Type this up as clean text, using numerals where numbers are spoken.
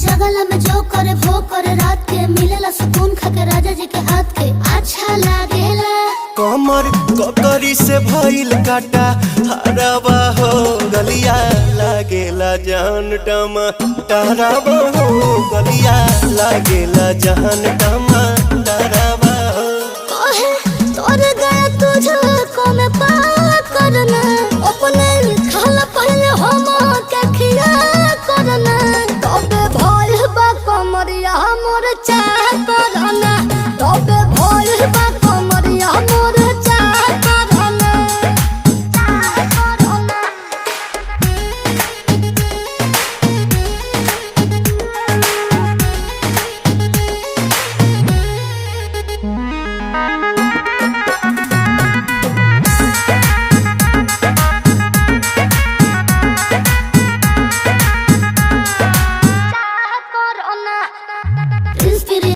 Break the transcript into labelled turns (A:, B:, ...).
A: जगला में जो करे वो करे रात के मिलेला सुकून खाके राजा जी के हाथ के अच्छा लागेला।
B: कमर ककरी से भइल काटा हराबा हो गलिया लागेला जान टमा डराबा हो गलिया लागेला जान टमा डराबा हो।
A: कहे तोर गया तुझको मैं पावा करना अपने खाला पहले हम के खिया करना तबे भइल बा कमरिया मोर चाह करना तबे भइल बा कमरिया मोर चाह करना चाह करना।